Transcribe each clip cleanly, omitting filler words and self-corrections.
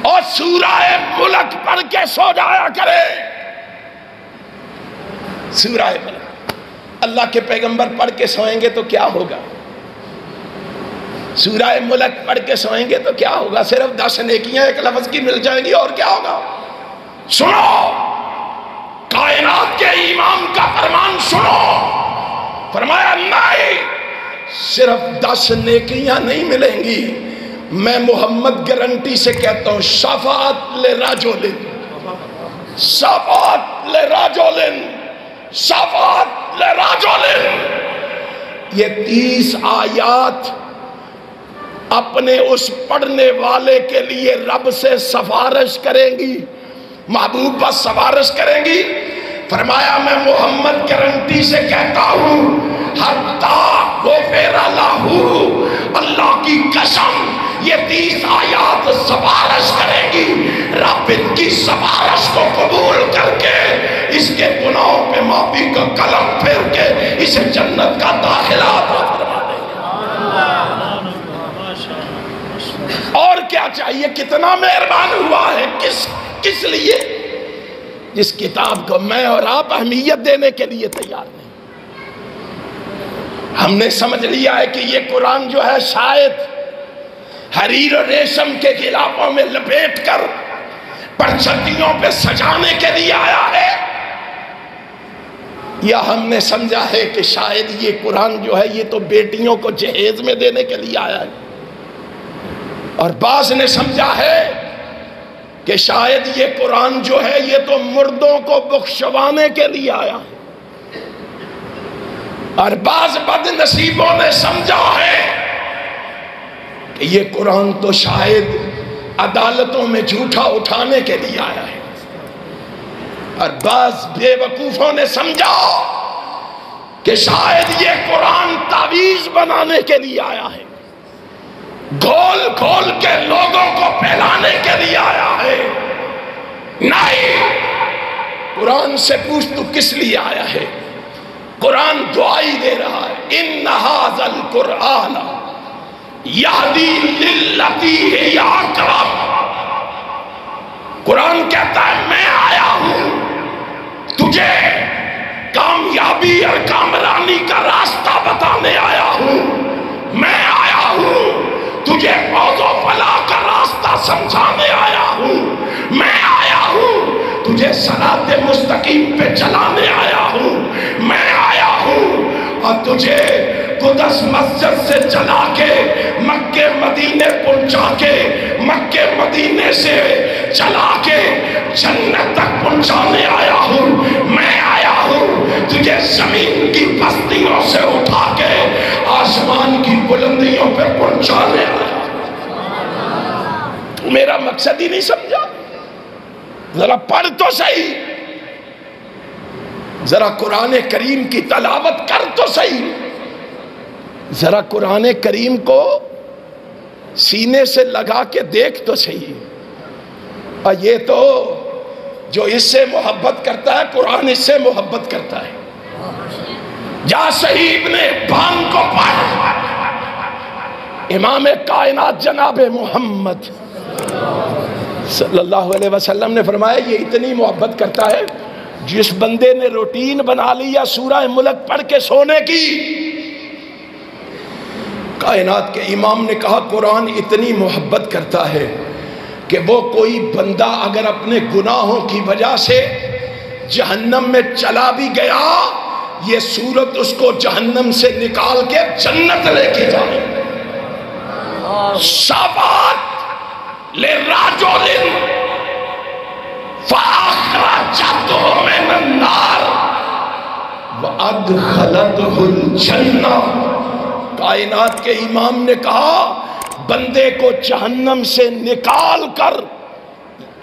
اور سورہ ملک پڑھ کے سو جایا کرے. سورہ ملک اللہ کے پیغمبر پڑھ کے سوئیں گے تو کیا ہوگا؟ سورہ ملک پڑھ کے سوئیں گے تو کیا ہوگا؟ صرف 10 نیکیاں ایک لفظ کی مل جائیں گی، اور کیا ہوگا؟ سنو، کائنات کے امام کا فرمان سنو. فرمایا نہیں، صرف 10 نیکیاں نہیں ملیں گی، میں محمد گارنٹی سے کہتا ہوں، شفاعت لرجل، شفاعت لرجل، شفاعت لرجل. یہ 30 آیات اپنے اس پڑھنے والے کے لیے رب سے سفارش کریں گی، محبوب بس سفارش کریں گی. فرمایا میں محمد گارنٹی سے کہتا ہوں، حتیٰ غفر لہ، اللہ کی قسم یہ 30 آیات سفارش کریں گی، رب ان کی سفارش کو قبول کر کے اس کے گناہوں پہ معافی کا قلم پھیر کے اسے جنت کا داخلہ عطا فرما دیں گے. اور کیا چاہیے؟ کتنا مہربان ہوا ہے. کس لیے؟ جس کتاب کو میں اور آپ اہمیت دینے کے لیے تیار نہیں. ہم نے سمجھ لیا ہے کہ یہ قرآن جو ہے شاید حریر و ریشم کے غلافوں میں لپیٹ کر پرچتیوں پہ سجانے کے لیے آیا ہے، یا ہم نے سمجھا ہے کہ شاید یہ قرآن جو ہے یہ تو بیٹیوں کو جہیز میں دینے کے لیے آیا ہے، اور بعض نے سمجھا ہے کہ شاید یہ قرآن جو ہے یہ تو مردوں کو بخشوانے کے لیے آیا ہے، اور بعض بد نصیبوں نے سمجھا ہے کہ یہ قرآن تو شاید عدالتوں میں جھوٹا اٹھانے کے لیے آیا ہے، اور بعض بے وقوفوں نے سمجھا کہ شاید یہ قرآن تعویذ بنانے کے لیے آیا ہے، گھول گھول کے لوگوں کو پھیلانے کے لیے آیا ہے. نہیں، قرآن سے پوچھ تو کس لیے آیا ہے؟ قرآن دعائی دے رہا ہے، ان ھذا القرآن یہدی للتی ہی اقرب. قرآن کہتا ہے میں آیا ہوں تجھے کامیابی اور کامرانی کا راستہ بتانے آیا ہوں، میں آیا ہوں تجھے فوز و فلاح کا راستہ سمجھانے آیا ہوں، میں آیا ہوں تجھے صراط مستقیم پہ چلانے آیا ہوں، میں آیا ہوں اور تجھے قدس مسجد سے چلا کے مکہ مدینے پہنچا کے مکہ مدینے سے چلا کے جنت تک پہنچانے آیا ہوں، میں آیا ہوں تجھے زمین کی بستیوں سے اٹھا کے آسمان کی بلندیوں پہ پہنچانے آیا. تو میرا مقصد ہی نہیں سمجھا؟ ذرا پڑھ تو صحیح، ذرا قرآن کریم کی تلاوت کر تو صحیح، ذرا قرآن کریم کو سینے سے لگا کے دیکھ تو صحیح. اور یہ تو جو اس سے محبت کرتا ہے قرآن اس سے محبت کرتا ہے. جا صحیح ابن حبان کو پڑھ، امام کائنات جناب محمد صلی اللہ علیہ وسلم نے فرمایا یہ اتنی محبت کرتا ہے جس بندے نے روٹین بنا لی یا سورہ ملک پڑھ کے سونے کی. کائنات کے امام نے کہا قرآن اتنی محبت کرتا ہے کہ وہ کوئی بندہ اگر اپنے گناہوں کی وجہ سے جہنم میں چلا بھی گیا، یہ سورت اس کو جہنم سے نکال کے جنت لے کے جائے. شفاعت لرجل فاخرجته من النار وادخلته الجنہ. کائنات کے امام نے کہا بندے کو جہنم سے نکال کر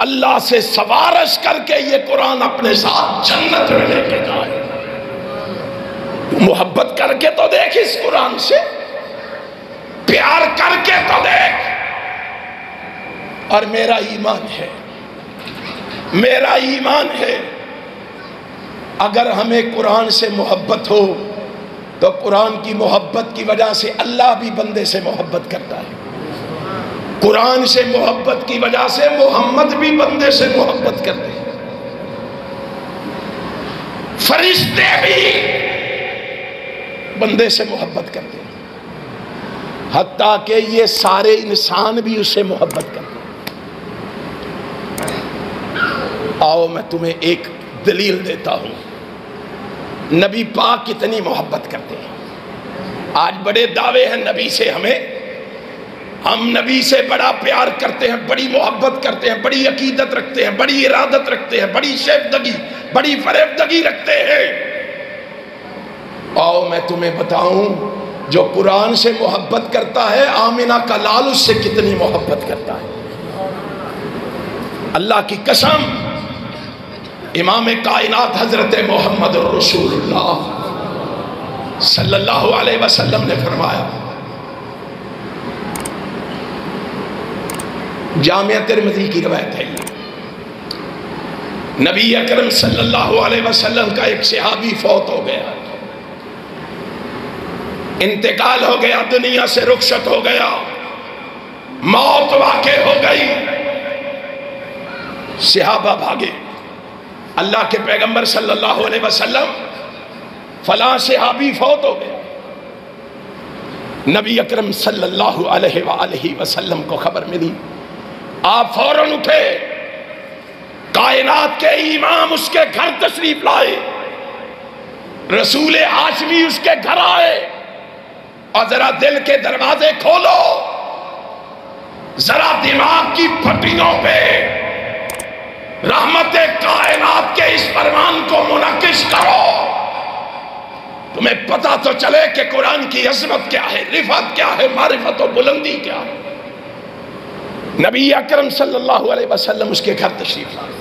اللہ سے سفارش کر کے یہ قرآن اپنے ساتھ جنت میں لے کے جائے. محبت کر کے تو دیکھ اس قرآن سے، پیار کر کے تو دیکھ. اور میرا ایمان ہے اگر ہمیں قرآن سے محبت ہو تو قرآن کی محبت کی وجہ سے اللہ بھی بندے سے محبت کرتا ہے. قرآن سے محبت کی وجہ سے محمد بھی بندے سے محبت کرتے ہیں، فرشتے بھی بندے سے محبت کرتے ہیں، حتیٰ کہ یہ سارے انسان بھی اس سے محبت کرتے ہیں۔ آؤ میں تمہیں ایک دلیل دیتا ہوں، نبی پاک کتنی محبت کرتے ہیں۔ آج بڑے دعوے ہیں نبی سے، ہم نبی سے بڑا پیار کرتے ہیں، بڑی محبت کرتے ہیں، بڑی عقیدت رکھتے ہیں، بڑی ارادت رکھتے ہیں، بڑی شیفتگی، بڑی فریبدگی رکھتے ہیں۔ آؤ میں تمہیں بتاؤں، جو قرآن سے محبت کرتا ہے، آمنہ کا لال اس سے کتنی محبت کرتا ہے۔ اللہ کی قسم، امام کائنات حضرت محمد رسول اللہ صلی اللہ علیہ وسلم نے فرمایا، جامعہ ترمذی کی روایت ہے، نبی اکرم صلی اللہ علیہ وسلم کا ایک صحابی فوت ہو گیا، انتقال ہو گیا، دنیا سے رخصت ہو گیا، موت واقع ہو گئی۔ صحابہ بھاگے، اللہ کے پیغمبر صلی اللہ علیہ وسلم، فلاں صحابی فوت ہو گیا۔ نبی اکرم صلی اللہ علیہ وآلہ وسلم کو خبر ملی، آپ فوراً اٹھے، کائنات کے امام اس کے گھر تشریف لائے، رسول ہاشمی اس کے گھر آئے، اور ذرا دل کے دروازے کھولو، ذرا دماغ کی پھٹیوں پہ رحمت کائنات کے اس فرمان کو منعکس کرو، تمہیں پتہ تو چلے کہ قرآن کی عظمت کیا ہے، رفعت کیا ہے، معرفت و بلندی کیا ہے۔ نبی اکرم صلی اللہ علیہ وسلم اس کے گھر تشریف لائے،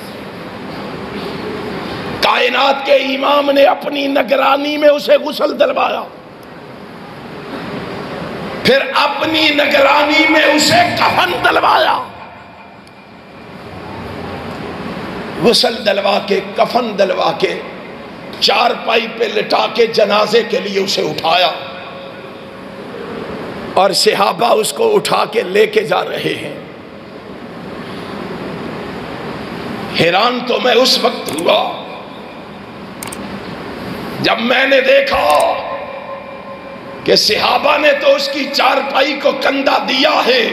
کائنات کے امام نے اپنی نگرانی میں اسے غسل دلوایا، پھر اپنی نگرانی میں اسے کفن دلوایا، غسل دلوا کے، کفن دلوا کے، چارپائی پہ لٹا کے جنازے کے لیے اسے اٹھایا، اور صحابہ اس کو اٹھا کے لے کے جا رہے ہیں۔ حیران تو میں اس وقت ہوا جب میں نے دیکھا کہ صحابہ نے تو اس کی چارپائی کو کندھا دیا ہے،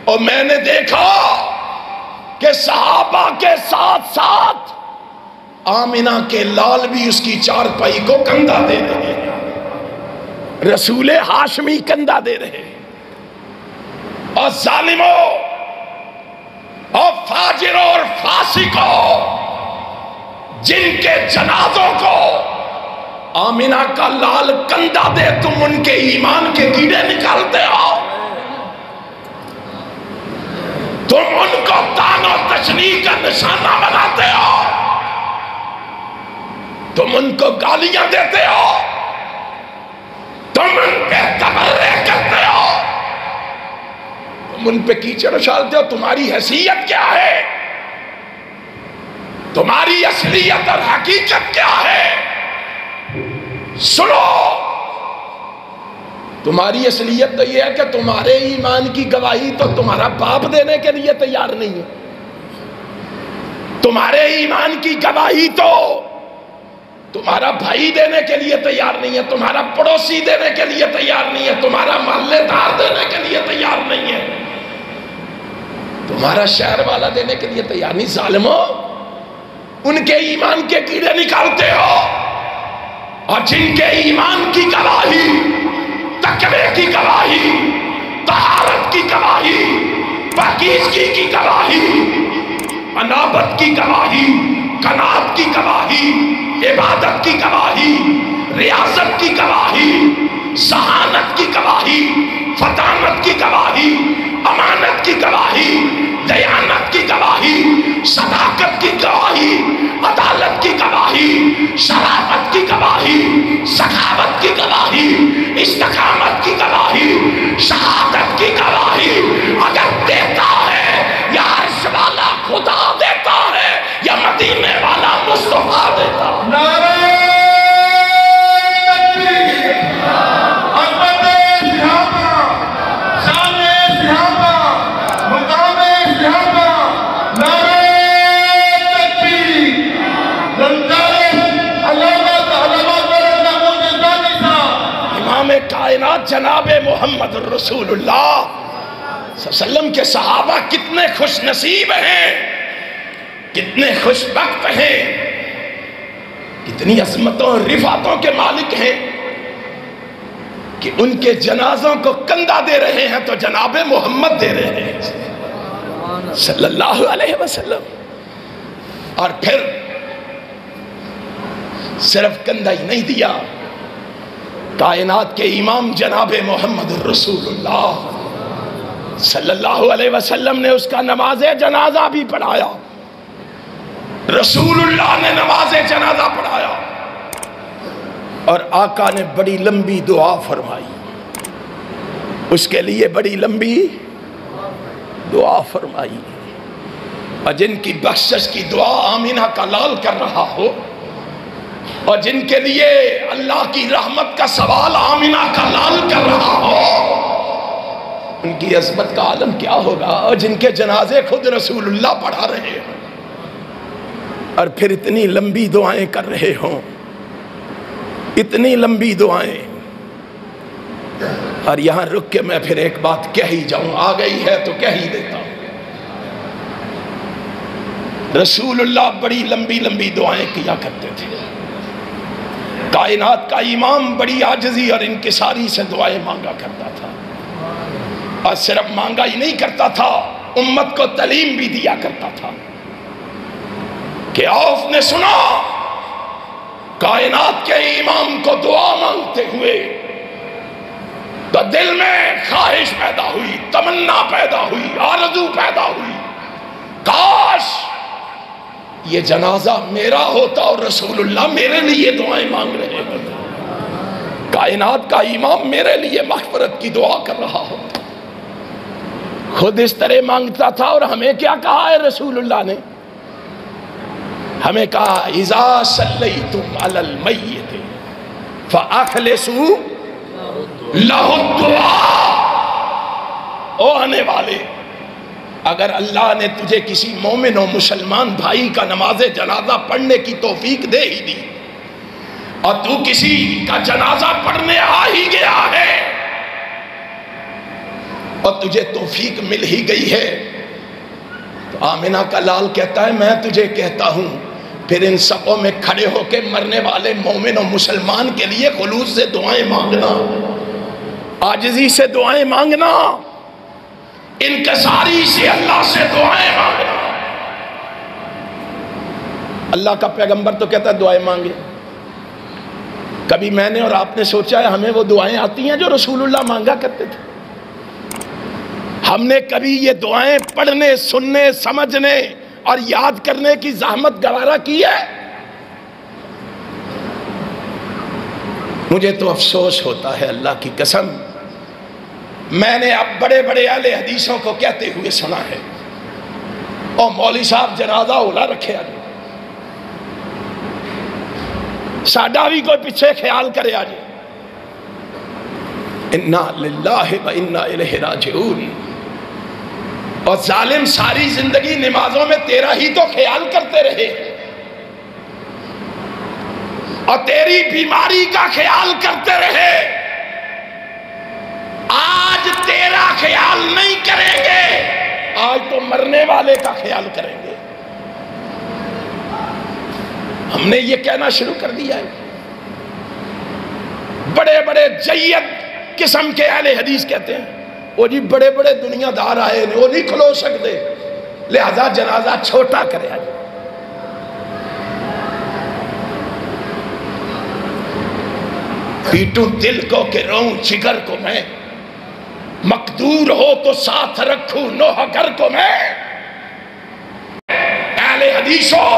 اور میں نے دیکھا کہ صحابہ کے ساتھ ساتھ آمنہ کے لال بھی اس کی چارپائی کو کندھا دے رہے ہیں، رسول ہاشمی کندھا دے رہے ہیں۔ اور ظالموں اور فاجروں اور فاسقوں، جن کے جنازوں کو آمنہ کا لال کندھا دے، تم ان کے ایمان کے کیڑے نکالتے ہو، تم ان کو طعن و تشنیع کا نشانہ بناتے ہو، تم ان کو گالیاں دیتے ہو، تم ان پہ تبرے کرتے ہو، تم ان پہ کیچڑ اچھالتے ہو۔ تمہاری حیثیت کیا ہے؟ تمہاری اصلیت اور حقیقت کیا ہے؟ سنو، تمہاری اصلیت تو یہ ہے کہ تمہارے ایمان کی گواہی تو تمہارا باپ دینے کے لیے تیار نہیں ہے، تمہارے ایمان کی گواہی تو تمہارا بھائی دینے کے لیے تیار نہیں ہے، تمہارا پڑوسی دینے کے لیے تیار نہیں ہے، تمہارا محلے دار دینے کے لیے تیار نہیں ہے، تمہارا شہر والا دینے کے لیے تیار نہیں۔ ظالموں، ان کے ایمان کے کیڑے نکالتے ہو، اور جن کے ایمان کی گواہی، تقوی کی گواہی، طہارت کی گواہی، پاکیزگی کی گواہی، انابت کی گواہی، قناعت کی گواہی، عبادت کی گواہی، ریاضت کی گواہی، ذہانت کی گواہی، فطانت کی گواہی، امانت کی گواہی، دیانت کی گواہی، صداقت کی گواہی، عدالت کی گواہی، شرافت کی گواہی، سخاوت کی گواہی، استقامت کی گواہی، شہادت کی گواہی اگر دیتا ہے یا عرش والا خدا دیتا ہے یا مدینے والا مصطفیٰ دیتا ہے۔ نعرہ تکبیر، عظمت صحابہ، شان صحابہ، محمد الرسول اللہ صلی اللہ علیہ وسلم کے صحابہ کتنے خوش نصیب ہیں، کتنے خوش بخت ہیں، کتنی عظمتوں اور رفعتوں کے مالک ہیں کہ ان کے جنازوں کو کندھا دے رہے ہیں تو جناب محمد دے رہے ہیں صلی اللہ علیہ وسلم۔ اور پھر صرف کندھا ہی نہیں دیا، کائنات کے امام جناب محمد الرسول اللہ صلی اللہ علیہ وسلم نے اس کا نماز جنازہ بھی پڑھایا، رسول اللہ نے نماز جنازہ پڑھایا، اور آقا نے بڑی لمبی دعا فرمائی، اس کے لیے بڑی لمبی دعا فرمائی، اور جن کی بخشش کی دعا آمینہ کا لال کر رہا ہو، اور جن کے لیے اللہ کی رحمت کا سوال آمینہ کا لال کر رہا ہو، ان کی عظمت کا عالم کیا ہوگا، اور جن کے جنازے خود رسول اللہ پڑھا رہے ہوں اور پھر اتنی لمبی دعائیں کر رہے ہوں، اتنی لمبی دعائیں۔ اور یہاں رک کے میں پھر ایک بات کہہ ہی جاؤں، آ گئی ہے تو کہہ ہی دیتا ہوں۔ رسول اللہ بڑی لمبی لمبی دعائیں کیا کرتے تھے، کائنات کا امام بڑی عاجزی اور انکساری سے دعائیں مانگا کرتا تھا، اور صرف مانگا ہی نہیں کرتا تھا، امت کو تعلیم بھی دیا کرتا تھا کہ عوف نے سنا کائنات کے امام کو دعا مانگتے ہوئے تو دل میں خواہش پیدا ہوئی، تمنا پیدا ہوئی، آرزو پیدا ہوئی، کاش یہ جنازہ میرا ہوتا اور رسول اللہ میرے لیے دعائیں مانگ رہے ہوتے، کائنات کا امام میرے لیے مغفرت کی دعا کر رہا ہوتا۔ خود اس طرح مانگتا تھا، اور ہمیں کیا کہا ہے رسول اللہ نے؟ ہمیں کہا اذا صلیتم علی المیت فاخلصوا لہ الدعاء، او آنے والے، اگر اللہ نے تجھے کسی مومن و مسلمان بھائی کا نماز جنازہ پڑھنے کی توفیق دے ہی دی، اور تو کسی کا جنازہ پڑھنے آ ہی گیا ہے، اور تجھے توفیق مل ہی گئی ہے، تو آمنہ کا لال کہتا ہے میں تجھے کہتا ہوں پھر ان صفوں میں کھڑے ہو کے مرنے والے مومن و مسلمان کے لیے خلوص سے دعائیں مانگنا، عاجزی سے دعائیں مانگنا، انکساری سے اللہ سے دعائیں مانگنا۔ اللہ کا پیغمبر تو کہتا ہے دعائیں مانگے، کبھی میں نے اور آپ نے سوچا ہے ہمیں وہ دعائیں آتی ہیں جو رسول اللہ مانگا کرتے تھے؟ ہم نے کبھی یہ دعائیں پڑھنے، سننے، سمجھنے اور یاد کرنے کی زحمت گوارا کی ہے؟ مجھے تو افسوس ہوتا ہے اللہ کی قسم، میں نے اب بڑے بڑے اہل حدیثوں کو کہتے ہوئے سنا ہے، اور مولوی صاحب جنازہ اولا رکھے آجے، ساڈا بھی کوئی پیچھے خیال کرے آجے، انا للہ و انا الیہ راجعون، اور ظالم ساری زندگی نمازوں میں تیرا ہی تو خیال کرتے رہے، اور تیری بیماری کا خیال کرتے رہے، آج تیرا خیال نہیں کریں گے، آج تو مرنے والے کا خیال کریں گے۔ ہم نے یہ کہنا شروع کر دیا ہے، بڑے بڑے جید قسم کے اہل حدیث کہتے ہیں وہ جی بڑے بڑے دنیا دار آئے وہ نہیں کھلو سکتے، لہذا جنازہ چھوٹا کرے آج۔ پیٹوں دل کو کہ روں جگر کو میں، مقدور ہو تو ساتھ رکھوں نوح گر کو میں۔ اہل حدیثوں،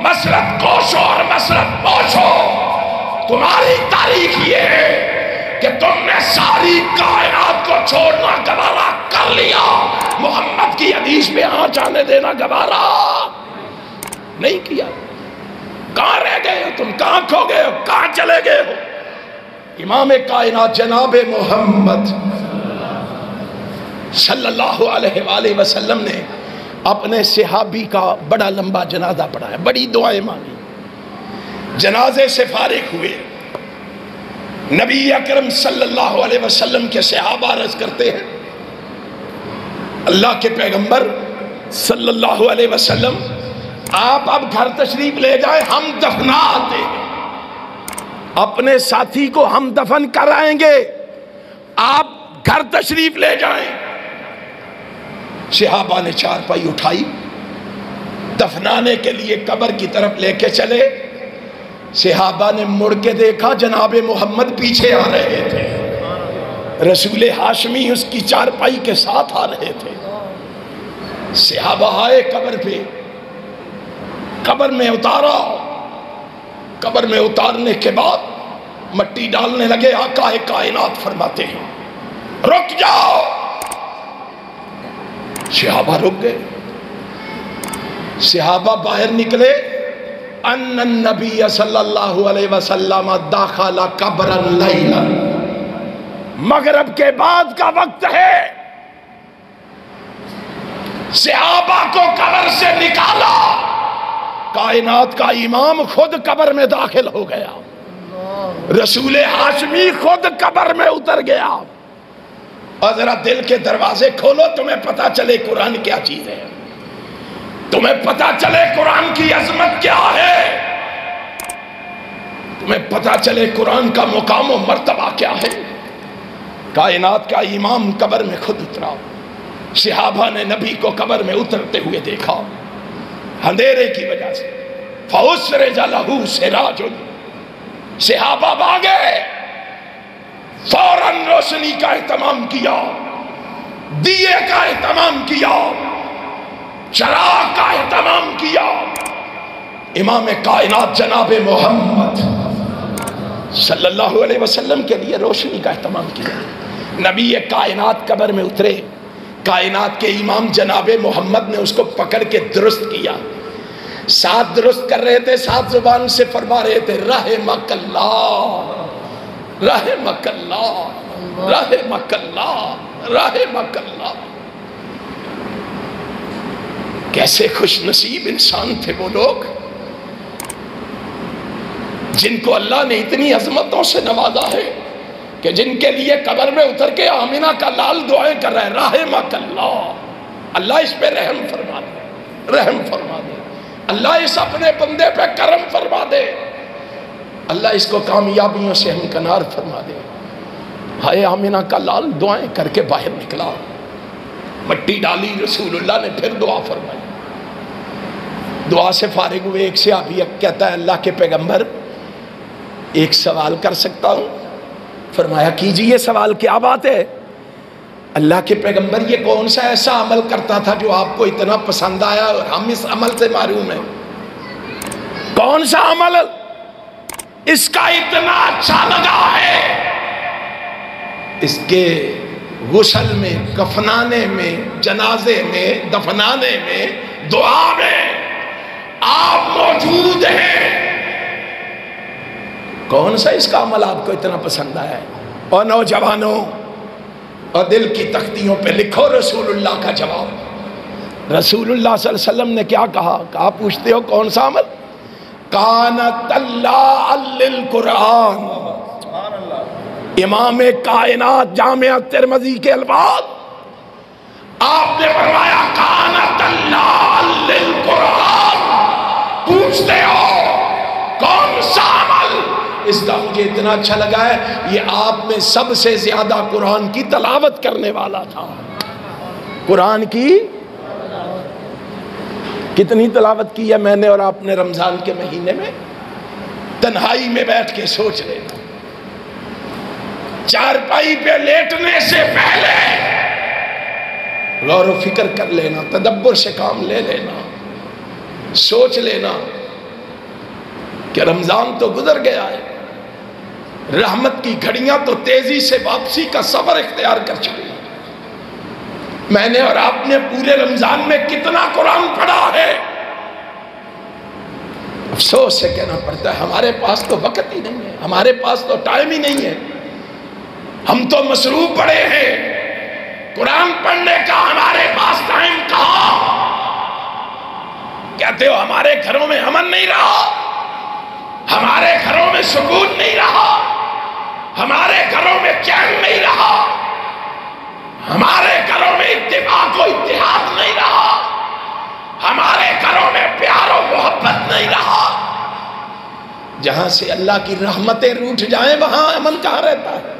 مسلک کوشو اور مسلک پوشو، تمہاری تاریخ یہ ہے کہ تم نے ساری کائنات کو چھوڑنا گوارا کر لیا، محمد کی حدیث میں آنچ آنے دینا گوارا نہیں کیا۔ کہاں رہ گئے ہو تم؟ کہاں کھو گئے ہو؟ کہاں چلے گئے ہو؟ امام کائنات جناب محمد صلی اللہ علیہ وآلہ وسلم نے اپنے صحابی کا بڑا لمبا جنازہ پڑھایا، بڑی دعائیں مانگی، جنازے سے فارغ ہوئے، نبی اکرم صلی اللہ علیہ وسلم کے صحابہ عرض کرتے ہیں اللہ کے پیغمبر صلی اللہ علیہ وسلم آپ اب گھر تشریف لے جائیں، ہم دفنا آتے ہیں، اپنے ساتھی کو ہم دفن کرائیں گے، آپ گھر تشریف لے جائیں۔ صحابہ نے چارپائی اٹھائی، دفنانے کے لیے قبر کی طرف لے کے چلے۔ صحابہ نے مڑ کے دیکھا جناب محمد پیچھے آ رہے تھے، رسول ہاشمی اس کی چارپائی کے ساتھ آ رہے تھے۔ صحابہ آئے قبر پہ، قبر میں اتارا، قبر میں اتارنے کے بعد مٹی ڈالنے لگے۔ آقا کائنات فرماتے ہیں رک جاؤ۔ صحابہ رک گئے، صحابہ باہر نکلے۔ ان النبی صلی اللہ علیہ وسلم داخل قبرا لیلا، مغرب کے بعد کا وقت ہے، صحابہ کو قبر سے نکالا، کائنات کا امام خود قبر میں داخل ہو گیا، رسول ہاشمی خود قبر میں اتر گیا۔ اور ذرا دل کے دروازے کھولو، تمہیں پتا چلے قرآن کیا چیز ہے، تمہیں پتا چلے قرآن کی عظمت کیا ہے، تمہیں پتا چلے قرآن کا مقام و مرتبہ کیا ہے۔ کائنات کا امام قبر میں خود اترا، صحابہ نے نبی کو قبر میں اترتے ہوئے دیکھا، اندھیرے کی وجہ سے۔ فَأُسْرِجَ لَهُ سِرَاجٌ، صحابہ بھاگے، فوراً روشنی کا اہتمام کیا، دیے کا اہتمام کیا، چراغ کا اہتمام کیا۔ امام کائنات جناب محمد صلی اللہ علیہ وسلم کے لیے روشنی کا اہتمام کیا۔ نبی کائنات قبر میں اترے، کائنات کے امام جناب محمد نے اس کو پکڑ کے درست کیا، ساتھ درست کر رہے تھے، ساتھ زبان سے فرما رہے تھے رحمک اللہ رحمک اللہ رحمک اللہ رحمک اللہ۔ کیسے خوش نصیب انسان تھے وہ لوگ جن کو اللہ نے اتنی عظمتوں سے نوازا ہے کہ جن کے لیے قبر میں اتر کے آمینہ کا لال دعائیں کر رہے ہیں رحمک اللہ، اللہ اس پہ رحم فرما دے، رحم فرما دے، اللہ اس اپنے بندے پہ کرم فرما دے، اللہ اس کو کامیابیوں سے ہمکنار فرما دے۔ ہائے آمینہ کا لال دعائیں کر کے باہر نکلا، مٹی ڈالی، رسول اللہ نے پھر دعا فرمائی۔ دعا سے فارغ ہوئے، ایک صحابی کہتا ہے اللہ کے پیغمبر ایک سوال کر سکتا ہوں؟ فرمایا کیجئے، سوال کیا بات ہے؟ اللہ کے پیغمبر یہ کون سا ایسا عمل کرتا تھا جو آپ کو اتنا پسند آیا اور ہم اس عمل سے محروم ہیں؟ کون سا عمل اس کا اتنا اچھا لگا ہے؟ اس کے غسل میں، کفنانے میں، جنازے میں، دفنانے میں، دعا میں آپ موجود ہیں۔ کون سا اس کا عمل آپ کو اتنا پسند آیا ہے؟ اور نوجوانوں اور دل کی تختیوں پہ لکھو رسول اللہ کا جواب۔ رسول اللہ صلی اللہ علیہ وسلم نے کیا کہا؟ کہا پوچھتے ہو کون سا عمل؟ کانت اللہ للقرآن، امام کائنات جامعہ ترمذی کے الفاظ، آپ نے فرمایا کانت اللہ للقرآن۔ پوچھتے ہو کون سا عمل؟ اس کا مجھے اتنا اچھا لگا ہے یہ آپ میں سب سے زیادہ قرآن کی تلاوت کرنے والا تھا۔ قرآن کی کتنی تلاوت کی ہے میں نے اور آپ نے رمضان کے مہینے میں؟ تنہائی میں بیٹھ کے سوچ لینا، چارپائی پہ لیٹنے سے پہلے غور و فکر کر لینا، تدبر سے کام لے لینا، سوچ لینا کہ رمضان تو گزر گیا ہے، رحمت کی گھڑیاں تو تیزی سے واپسی کا سفر اختیار کر چکی ہیں۔ میں نے اور آپ نے پورے رمضان میں کتنا قرآن پڑھا ہے؟ افسوس سے کہنا پڑتا ہے ہمارے پاس تو وقت ہی نہیں ہے، ہمارے پاس تو ٹائم ہی نہیں ہے، ہم تو مصروف پڑے ہیں، قرآن پڑھنے کا ہمارے پاس ٹائم کہاں؟ کہتے ہو ہمارے گھروں میں امن نہیں رہا، ہمارے گھروں میں سکون نہیں رہا، ہمارے گھروں میں چین نہیں رہا، ہمارے گھروں میں اتفاق و اتحاد نہیں رہا، ہمارے گھروں میں پیار و محبت نہیں رہا۔ جہاں سے اللہ کی رحمتیں روٹھ جائیں وہاں امن کہاں رہتا ہے؟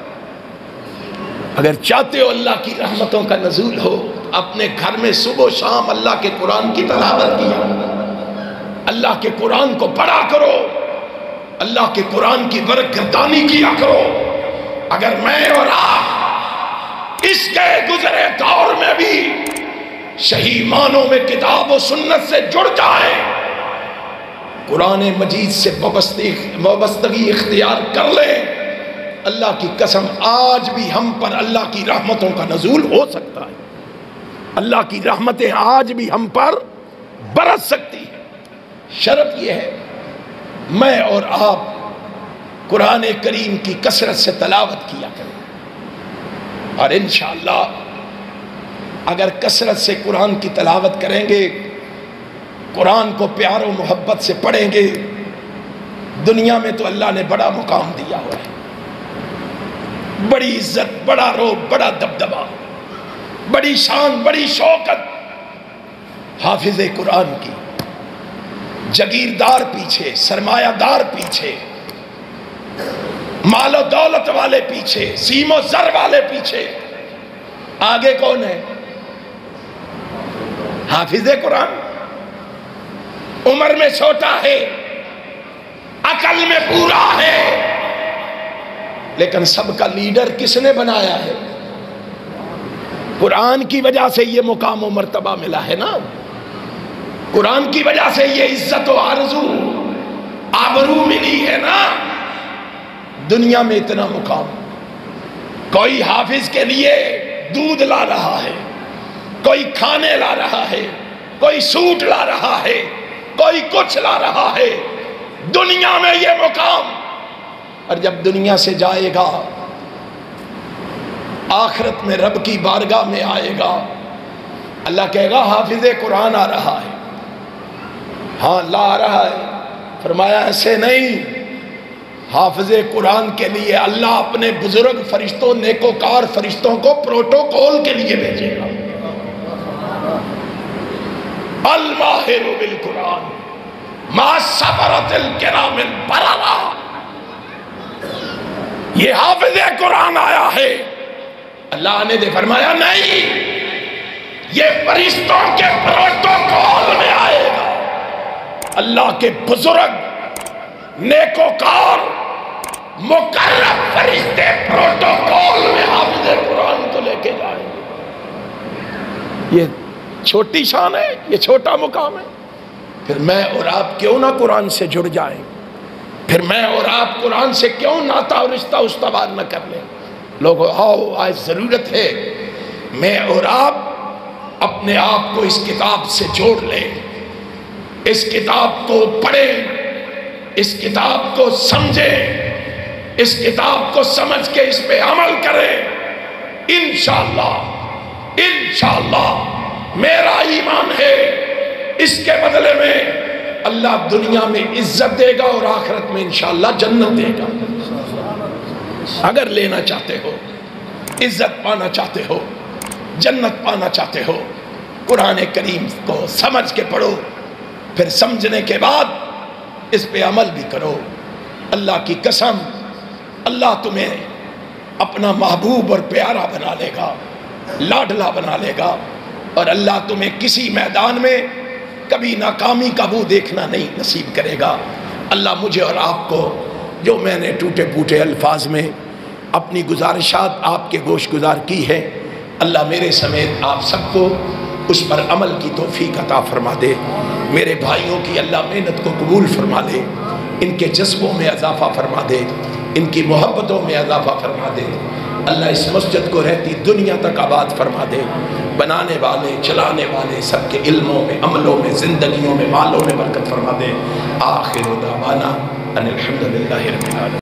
اگر چاہتے ہو اللہ کی رحمتوں کا نزول ہو، اپنے گھر میں صبح و شام اللہ کے قرآن کی تلاوت کیا، اللہ کے قرآن کو پڑھا کرو، اللہ کے قرآن کی برکتانی کیا کرو۔ اگر میں اور آپ اس کے گزرے دور میں بھی صحیح معنوں میں کتاب و سنت سے جڑ جائیں، قرآن مجید سے وابستگی اختیار کر لیں، اللہ کی قسم آج بھی ہم پر اللہ کی رحمتوں کا نزول ہو سکتا ہے، اللہ کی رحمتیں آج بھی ہم پر برس سکتی ہیں۔ شرط یہ ہے میں اور آپ قرآن کریم کی کثرت سے تلاوت کیا کریں، اور انشاءاللہ اگر کثرت سے قرآن کی تلاوت کریں گے، قرآن کو پیار و محبت سے پڑھیں گے، دنیا میں تو اللہ نے بڑا مقام دیا ہوا ہے، بڑی عزت، بڑا روب، بڑا دبدبہ، بڑی شان، بڑی شوکت حافظ قرآن کی۔ جگیردار پیچھے، سرمایہ دار پیچھے، مال و دولت والے پیچھے، سیم و زر والے پیچھے، آگے کون ہے؟ حافظ قرآن۔ عمر میں چھوٹا ہے، عقل میں پورا ہے، لیکن سب کا لیڈر کس نے بنایا ہے؟ قرآن کی وجہ سے یہ مقام و مرتبہ ملا ہے نا، قرآن کی وجہ سے یہ عزت و آرزو آبرو ملی ہے نا۔ دنیا میں اتنا مقام، کوئی حافظ کے لیے دودھ لا رہا ہے، کوئی کھانے لا رہا ہے، کوئی سوٹ لا رہا ہے، کوئی کچھ لا رہا ہے، دنیا میں یہ مقام۔ اور جب دنیا سے جائے گا، آخرت میں رب کی بارگاہ میں آئے گا، اللہ کہے گا حافظ قرآن آ رہا ہے۔ ہاں لا آ رہا ہے، فرمایا ایسے نہیں، حافظ قرآن کے لیے اللہ اپنے بزرگ فرشتوں، نیکوکار فرشتوں کو پروٹوکول کے لیے بھیجے گا۔ الماہر بالقرآن ما صبرت الکرام البررہ، یہ حافظ قرآن آیا ہے۔ اللہ نے دے فرمایا نہیں، یہ فرشتوں کے پروٹوکول میں آئے گا۔ اللہ کے بزرگ، نیکوکار، مقرب فرشتے پروٹوکول میں حافظ قرآن کو لے کے جائیں گے۔ یہ چھوٹی شان ہے، یہ چھوٹا مقام ہے۔ پھر میں اور آپ کیوں نہ قرآن سے جڑ جائیں؟ پھر میں اور آپ قرآن سے کیوں ناتا اور رشتہ استوار نہ کر لیں؟ لوگوں آؤ، آج ضرورت ہے میں اور آپ اپنے آپ کو اس کتاب سے جوڑ لیں، اس کتاب کو پڑھیں، اس کتاب کو سمجھیں، اس کتاب کو سمجھ کے اس پہ عمل کریں۔ انشاءاللہ میرا ایمان ہے اس کے بدلے میں اللہ دنیا میں عزت دے گا اور آخرت میں انشاءاللہ جنت دے گا۔ اگر لینا چاہتے ہو، عزت پانا چاہتے ہو، جنت پانا چاہتے ہو، قرآن کریم کو سمجھ کے پڑھو، پھر سمجھنے کے بعد اس پہ عمل بھی کرو۔ اللہ کی قسم اللہ تمہیں اپنا محبوب اور پیارا بنا لے گا، لاڈلا بنا لے گا، اور اللہ تمہیں کسی میدان میں کبھی ناکامی کا وہ دیکھنا نہیں نصیب کرے گا۔ اللہ مجھے اور آپ کو جو میں نے ٹوٹے پوٹے الفاظ میں اپنی گزارشات آپ کے گوش گزار کی ہے، اللہ میرے سمیت آپ سب کو اس پر عمل کی توفیق عطا فرما دے۔ میرے بھائیوں کی اللہ محنت کو قبول فرما دے، ان کے جذبوں میں اضافہ فرما دے، ان کی محبتوں میں اضافہ فرما دے۔ اللہ اس مسجد کو رہتی دنیا تک آباد فرما دے۔ بنانے والے، چلانے والے سب کے علموں میں، عملوں میں، زندگیوں میں، مالوں میں برکت فرما دے۔ آخر دعوانا ان الحمدللہ رب العالمین۔